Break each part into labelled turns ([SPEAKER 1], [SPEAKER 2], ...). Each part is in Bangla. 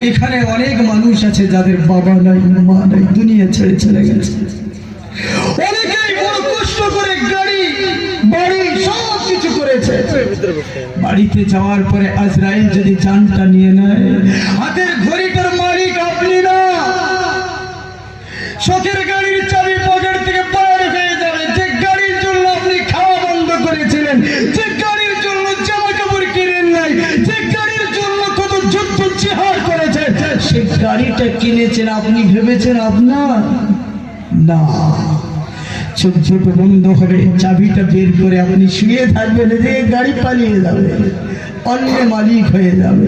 [SPEAKER 1] এখানে অনেক মানুষ আছে যাদের বাবা নাই মা নাই, দুনিয়া ছেড়ে চলে গেছে। অনেকেই বড় কষ্ট করে গাড়ি বাড়ি সব কিছু করেছে। বাড়িতে যাওয়ার পরে আজরাইল যদি জানটা নিয়ে নেয়, হাতের ঘড়িটার মালিক আপনি না, শখের গাড়ির চাবি পকেট থেকে পার হয়ে যাবে। যে গাড়ির জন্য আপনি খাওয়া বন্ধ করেছিলেন, যে গাড়ির জন্য জামা কাপড় কিনেন নাই, যে গাড়ির জন্য কত যুদ্ধ জিহাদ করেছে, সে গাড়িটা কিনেছেন আপনি ভেবেছেন আপনার না। চোখ ছোট বন্ধ হবে, চাবিটা বের করে আপনি শুয়ে থাকবেন, যে গাড়ি পালিয়ে যাবে, অন্য মালিক হয়ে যাবে।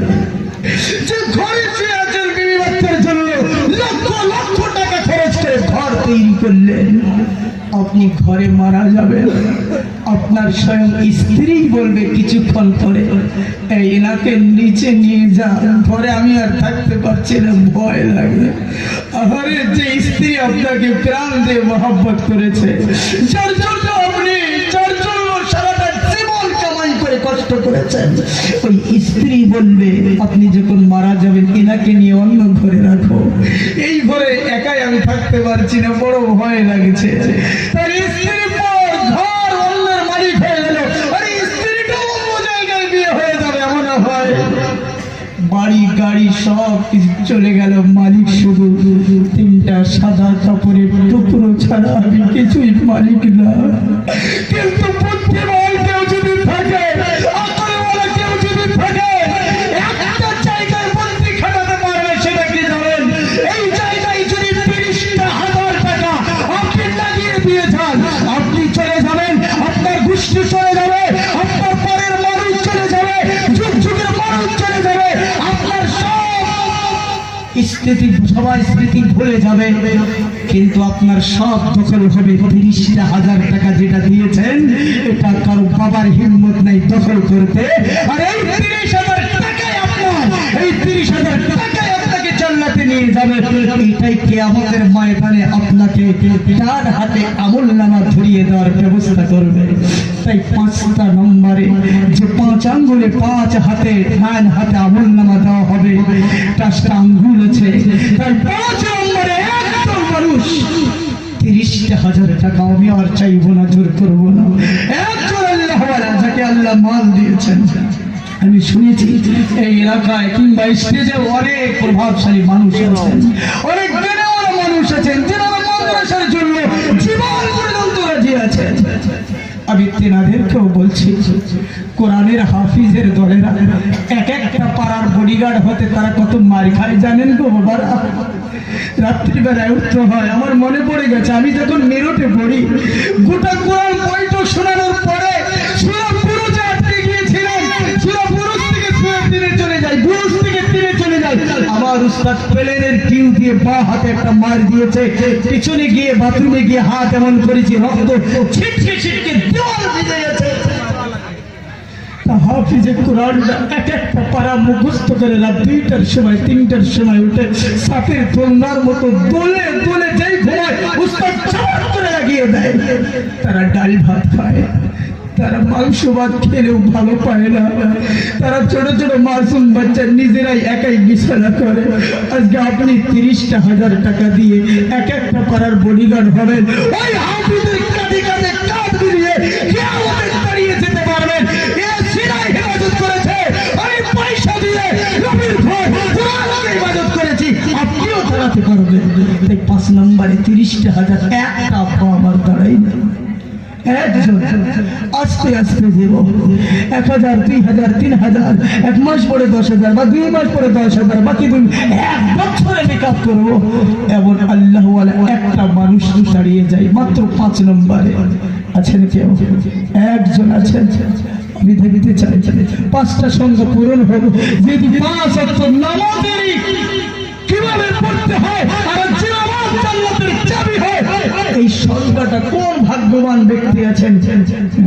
[SPEAKER 1] যে ঘরে শুয়ে আছেন বিবি বাচ্চার জন্য লক্ষ লক্ষ টাকা খরচ করে ঘর তৈরি করলেন, আপনি ঘরে মারা যাবেন, আপনার স্বয়ং স্ত্রী বলবে কিছুক্ষণ পরে, এই এনাকে নিচে নিয়ে যান, ঘরে আমি আর থাকতে পারছি না, ভয় লাগে। আরে যে স্ত্রী আপনাকে প্রাণ দিয়ে মহব্বত করেছে, যার জন্য আপনি সারাটা জীবন কামাই করে কষ্ট করেছেন, ওই স্ত্রী বলবে আপনি যখন মারা যাবেন এনাকে নিয়ে অন্য ঘরে রাখো, এই ঘরে একাই আমি থাকতে পারছি না, বড় ভয় লাগছে। তার স্ত্রী পর ঘর অন্যের মালিক হয়ে গেল, আরে স্ত্রীটাও অন্য জায়গায় বিয়ে হয়ে যাবে, এমন হয়। বাড়ি গাড়ি সব কিছু চলে গেল, মালিক শুধু তিনটা সাদা কাপড়ের টুকরো ছাড়া আমি কিছুই মালিক না। কিন্তু বুদ্ধিমান কেউ যদি থাকে, আকলওয়ালা কেউ যদি থাকে, একটা জায়গায় বন্দি খাটাতে পারবে, সেটা কি জানেন? এই জায়গায় যদি 30,000 টাকা আপনি লাগিয়ে দিয়ে যান, আপনি চলে যাবেন, আপনার গোষ্ঠী চলে যাবে, আপনার পরের মানুষ চলে যাবে, যুগ যুগের মানুষ চলে যাবে, আপনার স্মৃতি সবাই স্মৃতি ভুলে যাবে, কিন্তু আপনার সব দখল হবে। 30,000 টাকা যেটা দিয়েছেন, এটা কারো বাবার হিম্মত নাই দখল করতে। আর এই 30,000 টাকায় আপনার, এই 30,000 টাকায় আপনাকে জান্নাতে নিয়ে যাবে। এটাই কিয়ামতের ময়দানে আপনাকে তার হাতে আমলনামা ধরিয়ে দেওয়ার ব্যবস্থা করবে। তাই 5টা নম্বরে যে 5 আঙ্গুলে 5 হাতে ডান হাতে আমলনামা দেওয়া হবে, 5টা আঙ্গুল আছে, তাই 5 নম্বরে একজন মানুষ 30,000 টাকা আমি আর চাইবো না, জোর করবো না। একজন আল্লাহওয়ালা যাকে আল্লাহ মাল দিয়েছেন, আমি শুনেছি এই এলাকায় কিংবা স্টেজে অনেক প্রভাবশালী মানুষ আছেন, অনেক জ্ঞানওয়ালা মানুষ আছেন, যারা মাদ্রাসার জন্য জীবন পর্যন্ত রাজি আছেন। আমি তেনাদেরকেও বলছি, কোরআনের হাফিজের দলেরা এক একটা পাড়ার বডিগার্ড হতে তারা কত মার খায় জানেন গো বাবারা? রাত্রিবেলায় উঠতে হয়। আমার মনে পড়ে গেছে, আমি যখন মেরুটে পড়ি, গোটা কোরআন বইটা শোনানোর পরে সূরা বুরুজে আটকে গিয়েছিলাম, সূরা বুরুজ থেকে সূরা তিনে চলে যাই, বুরুজ থেকে তিনে চলে যাই। আমার উস্তাদ প্লেনের টিউ দিয়ে বা হাতে একটা মার দিয়েছে, পিছনে গিয়ে বাথরুমে গিয়ে হাত এমন করেছি, রক্ত ছিটকে ছিটকে দেওয়াল ভিজে গেছে। হাফিজে কোরআনটা এক একটা পারা মুখস্থ করে রাত 2টার সময় 3টার সময় উঠে সাপের দোলনার মতো দোলে দোলে যেই ঘুমায় উস্তাদ চাপ করে লাগিয়ে দেয়। তারা ডাল ভাত খায়, তারা মাংস ভাত খেলেও ভালো পায় না, তারা ছোট ছোট মাসুম বাচ্চা নিজেরাই একাই বিছানা করে। আজকে আপনি 30,000 টাকা দিয়ে এক একটা পাড়ার বডিগার্ড হবেন, ওই হাফিজের কাঁধে কাঁধে কাঁধ মিলিয়ে কিয়ামতে দাঁড়িয়ে যেতে পারবেন। ইবাদত করেছে, আমি পয়সা দিয়ে নবীর ঘর কোরআনের ইবাদত করেছি, আপনিও দাঁড়াতে পারবেন। তাই 5 নম্বরে 30,000 একটা আব্বা আমার দাঁড়াই না, একজন আস্তে আস্তে দেব। 1,000, 2,000, 3,000, 1 মাস পরে 10,000 বা 2 মাস পরে 10,000, বাকি 1 বছরে নিকাহ করবো, এমন আল্লাহওয়ালা একটা মানুষ দাঁড়িয়ে যায় মাত্র 5 নম্বরে। আছেন কেউ? একজন আছেন? আমি দেখতে চাই 5টা সংখ্যা পূরণ হবে। যদি 5 ওয়াক্ত নামাজেরই কিভাবে পড়তে হয় আর জীবন জান্নাতের চাবি হয়, এই সংখ্যাটা কোন ভাগ্যবান ব্যক্তি আছেন?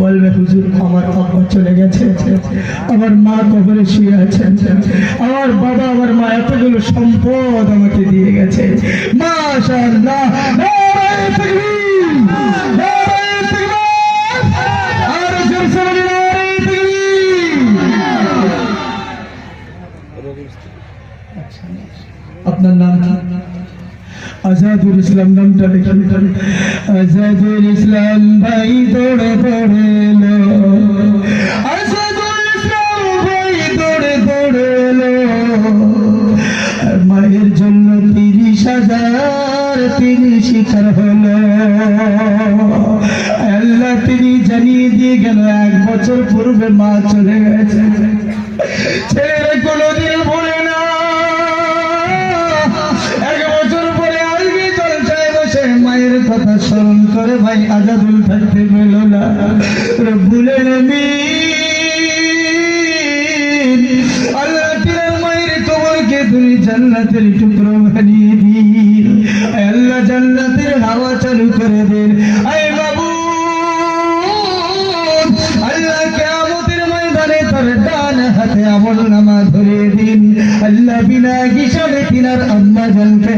[SPEAKER 1] বলবে হুজুর আমার আব্বা চলে গেছে, আমার মা কবরে শুয়ে আছেন, আমার বাবা আমার মা এতগুলো সম্পদ আমাকে দিয়ে গেছে, মাশাআল্লাহ, নারায়ে তাকবীর, নারায়ে তাকবীর, আর জোরসে বলি নারায়ে তাকবীর। আচ্ছা আপনার নাম কি? আজাদুল ইসলাম নামটা লিখে। আজাদুল ইসলাম ভাই দৌড়ে দৌড়ে এলো, আজাদুল ইসলাম ভাই দৌড়ে দৌড়ে এলো, মায়ের জন্য 30,000 তিনি শিকার হলো। আল্লাহ তিনি জানিয়ে দিয়ে গেল 1 বছর পূর্বে মা চলে গেছে। ছেলেরা কোনোদিন ভুলে না, 1 বছর পরে আরবি জলসায় বসে মায়ের কথা স্মরণ করে ভাই আজাদুল থাকতে পেল না। রব্বুল আলামিন আল্লাহ তিনার মায়ের কবরকে তুমি জান্নাতের টুকরো বানিয়ে দিন। আল্লাহ জান্নাতের হাওয়া চালু করে দিন। আয় বাবু আল্লাহ কিয়ামতের ময়দানে তোর ডান হাতে আমলনামা ধরে দিন। আল্লাহ বিনা হিসাবে তিনার আম্মা জানকে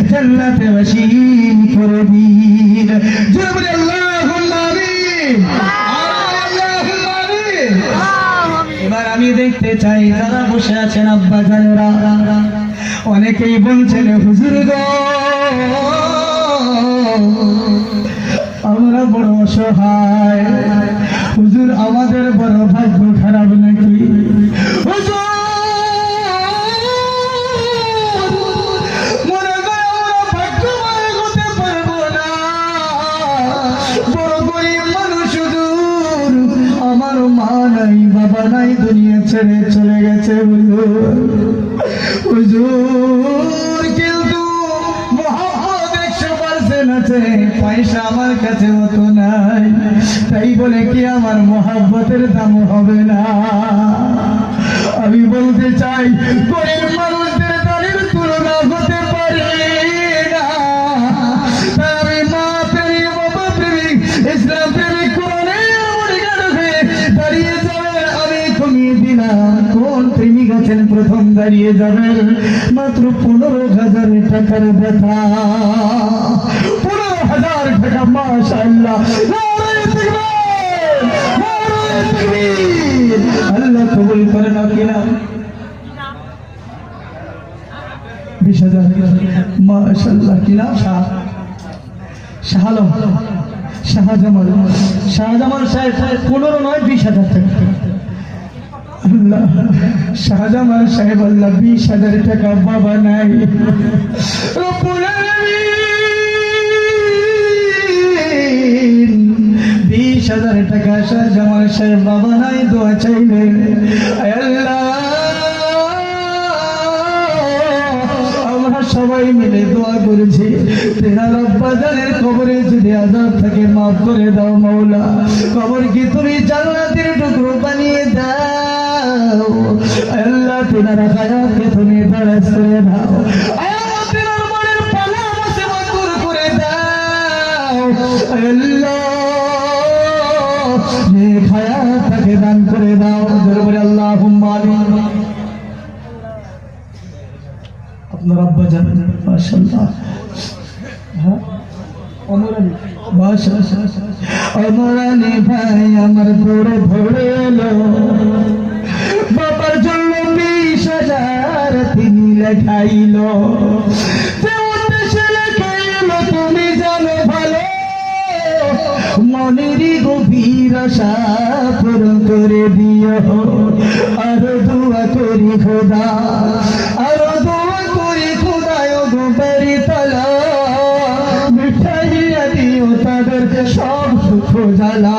[SPEAKER 1] জান্নাতে ওয়াসিল করে দিন। জোরে বলে আল্লাহুম্মা আমিন, আল্লাহুম্মা আমিন। এবার আমি দেখতে চাই যারা বসে আছেন আব্বা জানেরা, অনেকেই বলছেন হুজুর গো আমরা বড় অসহায়, হুজুর আমাদের বড় ভাগ্য খারাপ নাকি? হুজুর মনে হয় আমরা ভাগ্যবান হতে পারবো না, বড় গরিব মানুষ হুজুর, আমার মা নাই বাবা নাই, দুনিয়া ছেড়ে চলে গেছে হুজুর। হুজুর কিন্তু মোহাম্মদ 100% আছে, পয়সা আমার কাছে অত নাই, তাই বলে কি আমার মোহাব্বতের দাম হবে না? আমি বলতে চাই গরিব মানুষদের দানের তুলনা হতে পারে না। তাই আমি মা প্রেমিক, বাবা প্রেমিক, ইসলাম প্রেমিক, কোরআনের অবজ্ঞাকে দাঁড়িয়ে যাবেন। আমি কমিয়ে দিলাম, কোন প্রেমিক আছেন প্রথম দাঁড়িয়ে যাবেন? মাত্র 15,000 টাকার ব্যথা, 15,000 টাকা। মাশাআল্লাহ, আল্লাহ কবুল করে না কিনা? 20,000। মাশাআল্লাহ, কি নাম? শাহালম, শাহজামাল, শাহজামাল সাহেব 15 নয় 20,000 টাকা। আল্লাহ, শাহজামাল সাহেব আল্লাহ 20,000 টাকা বাবা নাই। রব্বুল আলামিন 20,000 টাকা শাহজামাল সাহেব বাবা নাই, দোয়া চাইলেন। আল্লাহ আমরা সবাই মিলে দোয়া করেছি, তেনার আব্বা জানের কবরে যদি আযাব থাকে মাফ করে দাও মাওলা, কবর কি তুমি জান্নাতের টুকরো বানিয়ে দাও। আল্লাহ তেনার হায়াতকে তুমি দরাজ করে দাও, তেনার মনের পালা মুসিবত দূর করে দাও। আল্লাহ নেক হায়াতকে দান করে দাও। জোরে বলে আল্লাহুম্মা আমিন। আপনার আব্বা জানেন মাশাআল্লাহ, হ্যাঁ অমরানি, মাশাআল্লাহ অমরানি ভাই আমার ধরে ধরে এলো, বাবার জন্য 20,000 তিনি লেখাইলো। তুমি জানো ভালো, মনেরই গভীর আশা পূরণ করে দিও। আরো দোয়া করি খোদা, আরো দোয়া করি খোদায় গোবারি তালা, মিঠাইয়া দিও তাদের সব দুঃখ জ্বালা।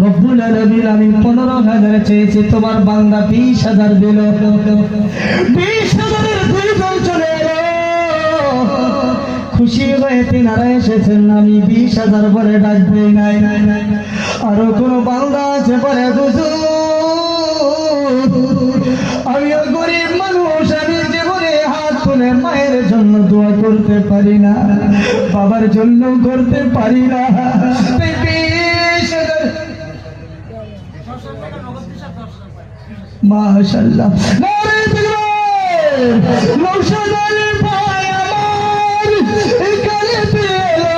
[SPEAKER 1] রব্বুল আলামিন আমি 15,000 চেয়েছি, তোমার বান্দা 20,000 দিল। 20,000-এর 2 জন চলে এলো, খুশি হয়ে তিনারা এসেছেন। আমি 20,000 পরে ডাকবে নাই। আরো কোন বান্দা আছে পরে হুজুর আমিও গরিব মানুষ, আমি জীবনে হাত তুলে মায়ের জন্য দোয়া করতে পারি না, বাবার জন্য করতে পারি না। মাশাআল্লাহ, নারে তাকবীর। নওশাদ আলী ভাই আমার এখানে পেলো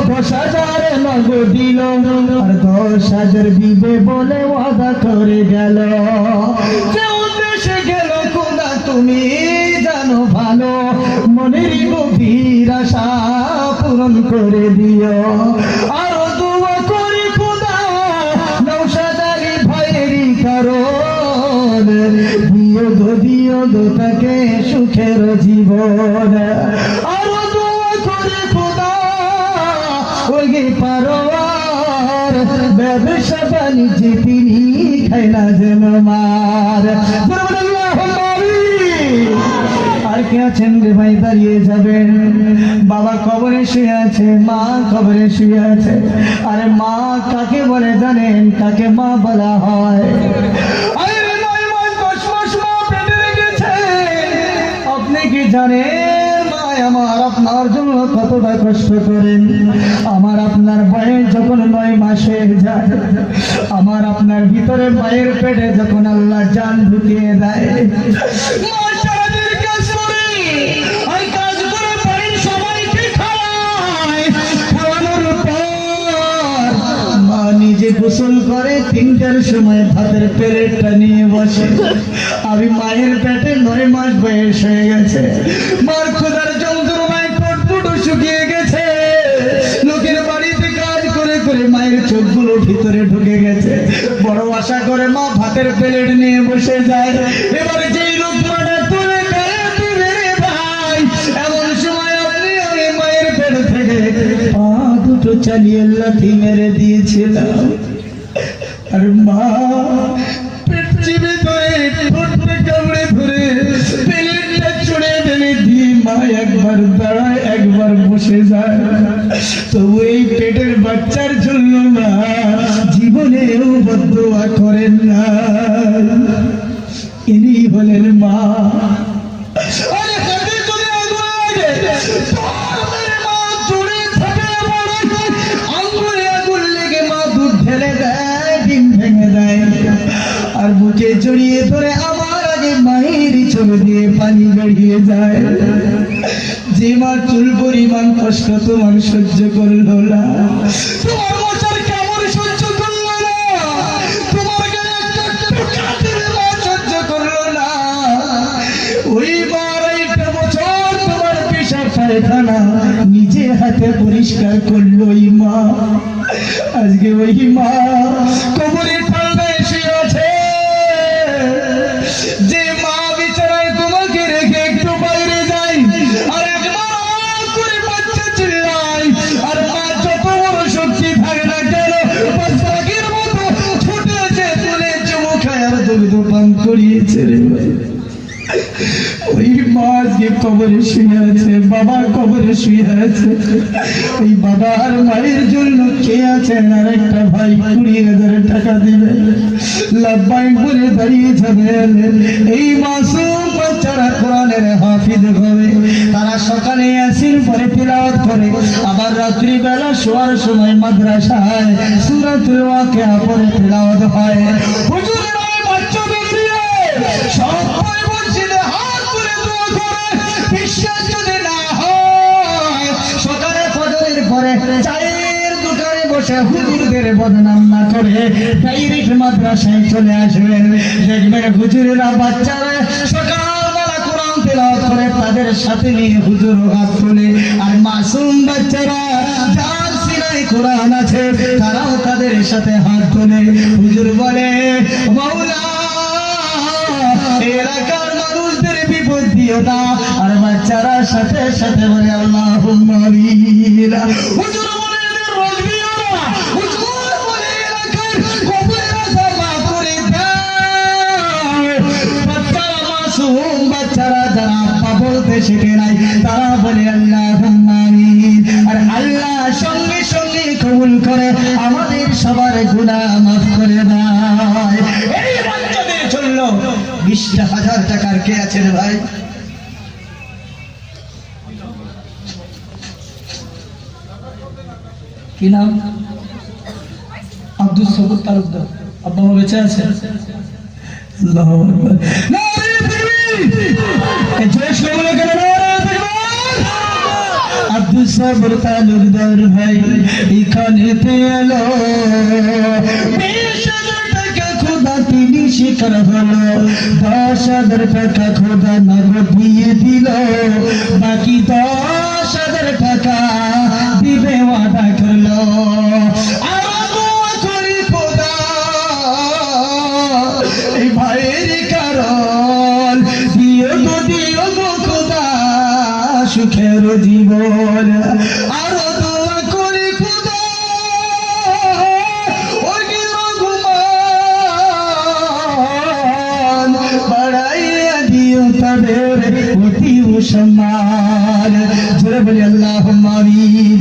[SPEAKER 1] 10,000 নগদ দিল আর 10,000 দিবে বলে ওয়াদা করে গেল। কেউ দেশে গেল খোদা তুমি জানো ভালো, মনের গভীর আশা পূরণ করে দিও। আরো দোয়া করি খোদা নওশাদ আলী ভাইয়েরই কারণ, দিও গো তাকে সুখের জীবন। আরো দোয়া করি খোদা ওই পারোয়ার ব্যবসা বাণিজ্য তিনি খায় না যেন মার। আর কে আছেন রে ভাই দাঁড়িয়ে যাবেন? বাবা কবরে শুয়ে আছে, মা কবরে শুয়ে আছে। আরে মা কাকে বলে জানেন? কাকে মা বলা হয়? আরে 9 মাস 10 মাস মা পেটে রেখেছে। আপনি কি জানেন মা আমার আপনার জন্য কতটা কষ্ট করেন? আমার আপনার বয়স যখন 9 মাস হয়ে যায়, আমার আপনার ভিতরে মায়ের পেটে যখন আল্লাহ জান ঢুকিয়ে দেয়, মা সারাদিন কাজ করে আর কাজ করে বাড়ির সবাইকে খাওয়ায়। খাওয়ানোর পর মা নিজে গোসল করে 3টার সময় ভাতের প্লেটটা নিয়ে বসে। আমি মায়ের পেটে 9 মাস বয়স হয়ে গেছে, মার ক্ষুধার যন্ত্রণায় ঠোঁট শুকিয়ে গেছে। লোকের বাড়িতে কাজ করে করে মায়ের চোখগুলো ভিতরে ঢুকে গেছে। বড় আশা করে মা ভাতের প্লেট নিয়ে বসে যায়। এবারে যেই রূপমাটা তুলে গায়ে দিবে রে ভাই, এমন সময় আপনি ওই মায়ের পেট থেকে পা দুটো চালিয়ে লাথি মেরে দিয়েছিলাম। আর মা পেট চিপে ধরে ঠোঁটটা কামড়ে ধরে প্লেটটা ছুঁড়ে ফেলে দিয়ে মা একবার দাঁড়ায় একবার বসে যায়। তো ওই পেটের বাচ্চার জন্য মা জীবনেও বদদোয়া করেন না। ইনি হলেন মা। আরে হাতে চলে আগুনে মা জুড়ে থাকে আঙ্গুলে আগুন লেগে মা দুধ ঢেলে দেয়, ডিম ভেঙে দেয়। আর বুকে জড়িয়ে ধরে আমার আগে মায়ের চোখ দিয়ে পানি বেরিয়ে যায়। যে মা চুল পরিমাণ কষ্ট তোমার সহ্য করলো না, তোমার মশার কেমন সহ্য করলো না, তোমার গায়ে একটা টোকা দিলে মা সহ্য করলো না। ওই 12টা বছর তোমার পেশাব পায়খানা নিজে হাতে পরিষ্কার করলো ওই মা। আজকে ওই মা কবরে ঠান্ডায় শুয়ে আছে। যে মা বিচারায় তোমাকে রেখে একটু বাইরে যায় আর একবার করে বাচ্চা চিল্লায়, আর মা যত বড় শক্তি থাকে না কেন বাচ্চাকের মতো ছুটেছে তুলে চুমু খায় আর দুগ্ধ পান করিয়েছে রে ভাই। ওই মা আজকে কবরে শুয়ে আছে, বাবা কবরে শুয়ে আছে। ওই বাবা আর মায়ের জন্য কে আছেন? আর একটা ভাই 20,000 টাকা দিবে, লাভবাই বলে দাঁড়িয়ে যাবেন। এই মাসুম বাচ্চারা কোরআনের হাফিজ হবে। তারা সকালে ইয়াসিন পড়ে তিলাওয়াত করে, আবার রাত্রি বেলা শোয়ার সময় মাদ্রাসায় সূরাতুল ওয়াকিয়া পড়ে তিলাওয়াত হয়। হুজুরের ওই বাচ্চাদের দিয়ে সবাই মসজিদে হাত তুলে দোয়া করে। বিশ্বাস যদি না হয় সকালে ফজরের পরে চায়ের দোকানে বসে হুজুরদের বদনাম না করে ডাইরেক্ট মাদ্রাসায় চলে আসবেন। দেখবেন হুজুরেরা বাচ্চারা সকালবেলা কোরআন তেলাওয়াত করে তাদের সাথে নিয়ে হুজুর হাত তোলে। আর মাসুম বাচ্চারা যার সিনায় কোরআন আছে তারাও তাদের সাথে হাত তোলে। হুজুর বলে মাওলা এলাকার মানুষদের বিপদ দিও না। আর বাচ্চারা সাথে সাথে বলে আল্লাহুম্মা আমিন। হুজুর বলে এদের রোজ দিও না। হুজুর বলে এলাকার কবরেরা সাফা করে দাও। বাচ্চারা মাসুম বাচ্চারা যারা আব্বা বলতে শিখে নাই তারা বলে আল্লাহুম্মা আমিন। আর আল্লাহ সঙ্গে সঙ্গে কবুল করে আমাদের সবার গুনাহ মাফ করে দেয়। এই বাচ্চাদের জন্য 20,000 টাকার কে আছেন ভাই? কি নাম? আব্দুল সবুর তালুকদার। আব্বা মা বেঁচে আছে? আল্লাহু আকবার। নারে তাকবীর। এই জোশ করে বলো কেন নারে তাকবীর। আব্দুল সবর তালুকদার ভাই এখানেতে এলো 20,000 টাকা খোদা তিনি শিকার হলো 10,000 টাকা খোদা নগদ দিয়ে দিল বাকি 10,000 টাকা দিবে ওয়াদা করলো আর দোয়া করি খোদা এই ভাইয়ের কারণ দিও গো খোদা সুখের জীবন আর দোয়া করি খোদা ওই রঘুমান বাড়াইয়া দিও তাদের অতি সম্মান জোরে বলি আল্লাহুম্মা আমিন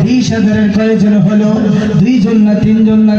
[SPEAKER 1] 20,000 কয়জন হলো 2 জন না 3 জন না